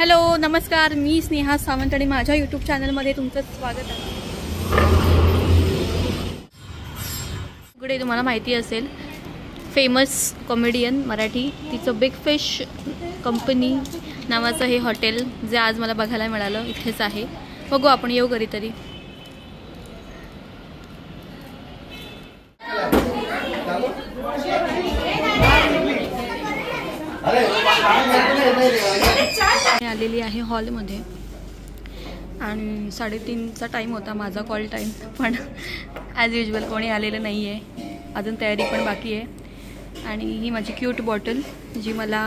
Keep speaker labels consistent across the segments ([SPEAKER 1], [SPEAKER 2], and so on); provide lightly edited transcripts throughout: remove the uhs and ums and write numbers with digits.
[SPEAKER 1] Hello नमस्कार, मी स्नेहा सावंत आणि माझ्या यूट्यूब चॅनलमध्ये तुमचं स्वागत आहे. उघडे तुम्हाला माहिती असेल, फेमस कॉमेडियन मराठी, तिचं बिग फिश कंपनी नावाचं हे हॉटेल जे आज मला बघायला मिळालं इथेच आहे. बघू आपण येऊ कधीतरी. आलेली आहे हॉलमध्ये आणि 3:30चा टाईम होता माझा कॉल टाईम, पण ॲज युजल कोणी आलेलं नाही आहे. अजून तयारी पण बाकी आहे. आणि ही माझी क्यूट बॉटल जी मला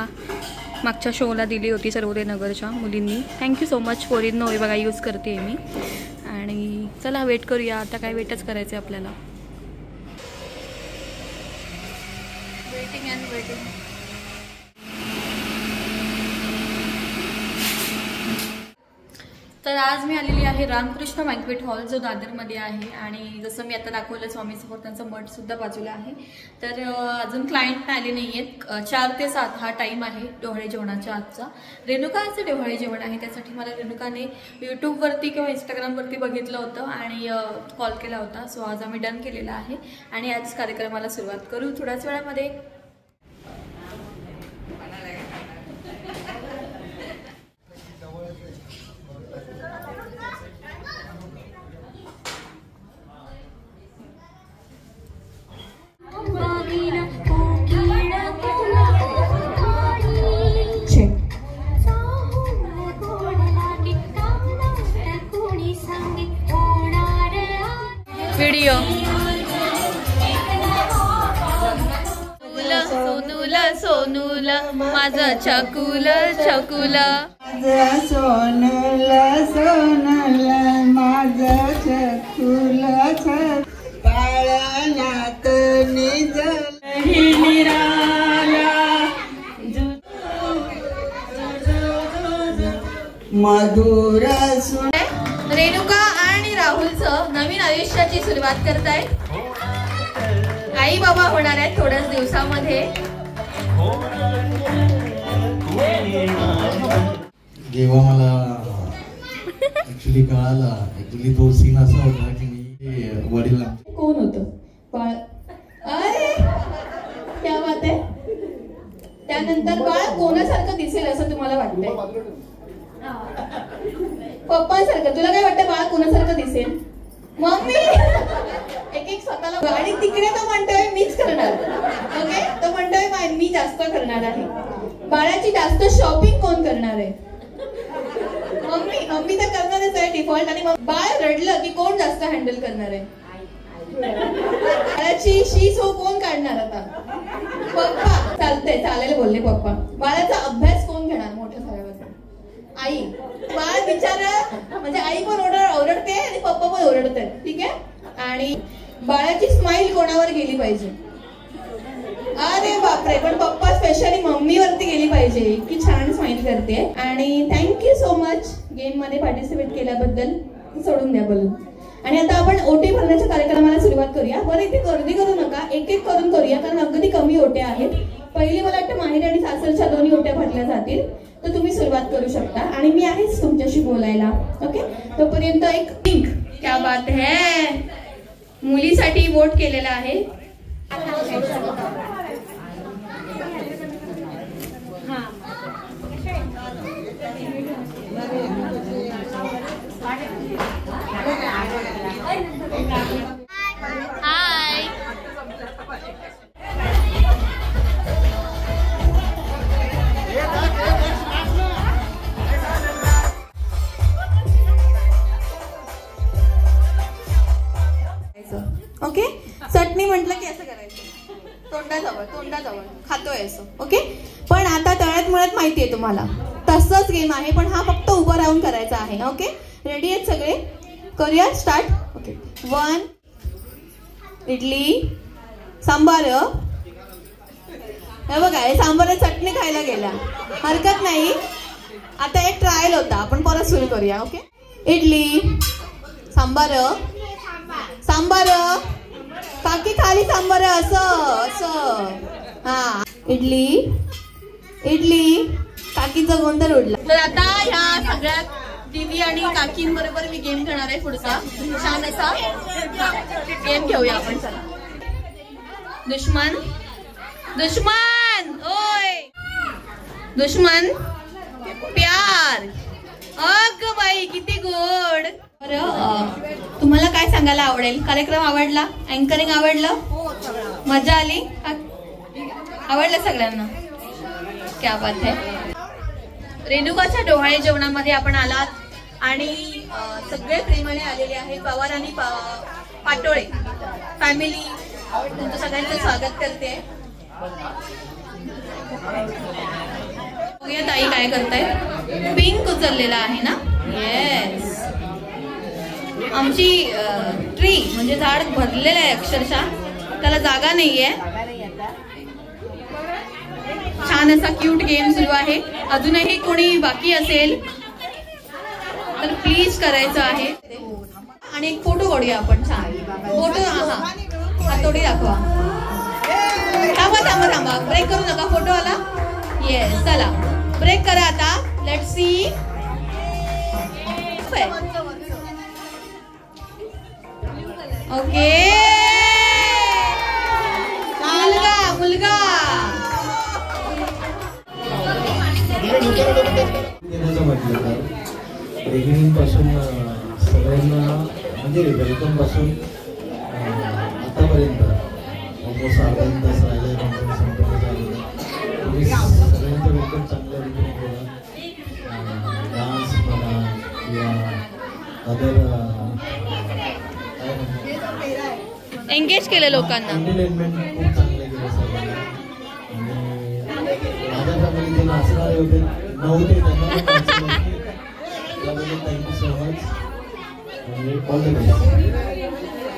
[SPEAKER 1] मागच्या शोला दिली होती सर्वोदय नगरच्या मुलींनी. थँक्यू सो मच पोरींनो, हे बघा यूज करते मी. आणि चला वेट करूया, आता काय वेटच करायचं आहे आपल्याला. Waiting and waiting. तर आज मी आलेली आहे रामकृष्ण बँक्वेट हॉल जो दादरमध्ये आहे. आणि जसं मी आता दाखवलं स्वामी समर्थांचं मठसुद्धा बाजूला आहे. तर अजून क्लायंट आले नाही आहेत. 4 ते 7 हा टाईम आहे डोहाळे जेवणाचा आजचा. रेणुकाचं डोहाळे जेवण आहे, त्यासाठी मला रेणुकाने यूट्यूबवरती किंवा इंस्टाग्रामवरती बघितलं होतं आणि कॉल केला होता. सो आज आम्ही डन केलेला आहे आणि आज कार्यक्रमाला सुरुवात करू थोड्याच वेळामध्ये. व्हिडिओ सोनूला सोनूला माझा छकुला छकुला,
[SPEAKER 2] सोनूला सोनूला माझा छकुला छकुला, पाळण्यात मधुर.
[SPEAKER 1] रेणुका आणि राहुलचं नवीन आयुष्याची सुरुवात करतायत. आई बाबा होणार आहेत थोड्याच दिवसामध्ये.
[SPEAKER 3] जेव्हा मला ऍक्च्युली कळाला, ऍक्च्युली तो सीन असा होता की मी वडील
[SPEAKER 1] कोण होतं बाळ. अरे क्या बात आहे. त्यानंतर बाळ कोणासारखं दिसेल असं तुम्हाला वाटतंय? पप्पांसारखं. तुला काय वाटतं बाळ कोणासारखं दिसेल? मम्मी. एक स्वतःला. आणि तिकडे तो म्हणतोय मीच करणार. ओके, तो म्हणतोय मी जास्त करणार आहे. बाळाची जास्त शॉपिंग कोण करणार आहे? मम्मी. मम्मी तर करणारच आहे डिफॉल्ट. आणि बाळ रडलं की कोण जास्त हँडल करणार आहे? बाळाची शीस हो कोण काढणार आता? पप्पा. चालतंय, चालेल बोलले पप्पा. बाळाचा अभ्यास कोण घेणार मोठ्या झाल्यावर? आई. बाळ बिचारा म्हणजे आई पण ओरडते आणि पप्पा पण ओरडतात. ठीक आहे. आणि बाळाची स्माइल कोणावर गेली पाहिजे? अरे बापरे, पण पप्पा स्पेशली मम्मीवरती गेली पाहिजे. इतकी छान स्माइल करते. आणि थँक्यू सो मच गेम मध्ये पार्टिसिपेट केल्याबद्दल. सोडून द्या बोलून. आणि आता आपण ओटी भरण्याच्या कार्यक्रमाला सुरुवात करूया. बरं, इथे गर्दी करू नका, एक एक करून करूया कारण अगदी कमी ओट्या आहेत. पहिली मला वाटतं माहेर आणि सासरच्या दोन्ही ओट्या भरल्या जातील. तर तुम्ही सुरुवात करू शकता आणि मी आहेच तुमच्याशी बोलायला. ओके, तोपर्यंत एक पिंक. क्या बात है. मुलीसाठी वोट केलेला आहे. हाय. ओके, चटणी म्हटलं की असं करायचं, तोंडाजवळ खातोय असं. ओके, पण आता तळ्यात मुळात माहितीये तुम्हाला, तसंच गेम आहे पण हा फक्त उभं राहून करायचा आहे. ओके, रेडी आहेत सगळे? करूया स्टार्ट. ओके, 1 इडली सांबार. हे बघा, हे सांबार चटणी खायला गेला, हरकत नाही. आता एक ट्रायल होता, आपण परत सुरू करूया. ओके, इडली सांबार सांबार काकी खाली सांबार असं असं. हा, इडली इडली काकीचा गोंधळ उडला. तर आता ह्या सगळ्यात दीदी आणि काकींबरोबर मी गेम खेळणार आहे. पुढचा छान असा गेम घेऊया आपण. चला. दुश्मन दुश्मन ओय दुश्मन प्यार. अग बाई किती गोड. बरं तुम्हाला काय सांगायला आवडेल? कार्यक्रम आवडला? अँकरिंग आवडलं? मजा आली? आवडलं सगळ्यांना? क्या बात आहे. रेणुकाच्या डोहाळे जेवणामध्ये आपण आलात आणि सगळे प्रेमाने आलेले आहेत. पवार आणि पाटोळे फॅमिली तुमचं सगळ्यांचं स्वागत करते. बघूया ताई काय करतायत. पिंक उचललेला आहे ना. येस. आमची ट्री म्हणजे झाड भरलेलं आहे अक्षरशः, त्याला जागा नाहीये. छान असा क्यूट गेम सुरू आहे. अजूनही कोणी बाकी असेल तर प्लीज करायचं आहे. आणि एक फोटो काढूया आपण. छान फोटो. हा हातोडी दाखवा. थांबा थांबा थांबा, ब्रेक करू नका. फोटो आला. येस. चला ब्रेक करा आता. Let's see. ओके. मुलगा मुलगा
[SPEAKER 3] म्हटलं तर बिगिनिंग पासून सगळ्यांना म्हणजे वेलकम पासून आतापर्यंत ऑलमोस्ट अर्धा तास राहिले तुम्ही सगळ्यांचं वेलकम चांगल्या रीतीने केलं. डान्स म्हणा किंवा अदर
[SPEAKER 1] एंगेज केलं लोकांना.
[SPEAKER 3] एंटरटेनमेंट खूप चांगलं केलं सगळ्यांना. आणि माझ्या फॅमिलीचे नाचणारे होते नव्हते त्यांना thank you so much. All the best.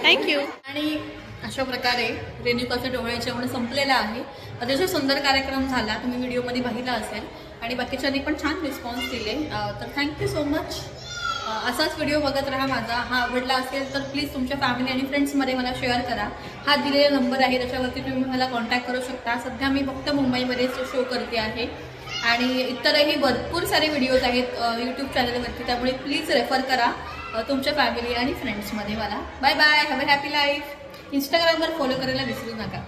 [SPEAKER 1] Thank you. आणि अशा प्रकारे रेणुकाचं डोहाळे जेवण संपलेलं आहे. अतिशय सुंदर कार्यक्रम झाला. तुम्ही व्हिडिओमध्ये पाहिला असेल आणि बाकीच्यांनी पण छान रिस्पॉन्स दिले. तर थँक्यू सो मच. असाच व्हिडिओ बघत राहा माझा. हा आवडला असेल तर प्लीज तुमच्या फॅमिली आणि फ्रेंड्समध्ये मला शेअर करा. हा दिलेला नंबर आहे त्याच्यावरती तुम्ही मला कॉन्टॅक्ट करू शकता. सध्या मी फक्त मुंबईमध्येच शो करते आहे आणि इतरही भरपूर सारे व्हिडिओज आहेत यूट्यूब चॅनलवरती. त्यामुळे प्लीज रेफर करा तुमच्या फॅमिली आणि फ्रेंड्समध्ये मला. Bye bye. Have a happy life. इंस्टाग्रामवर फॉलो करायला विसरू नका.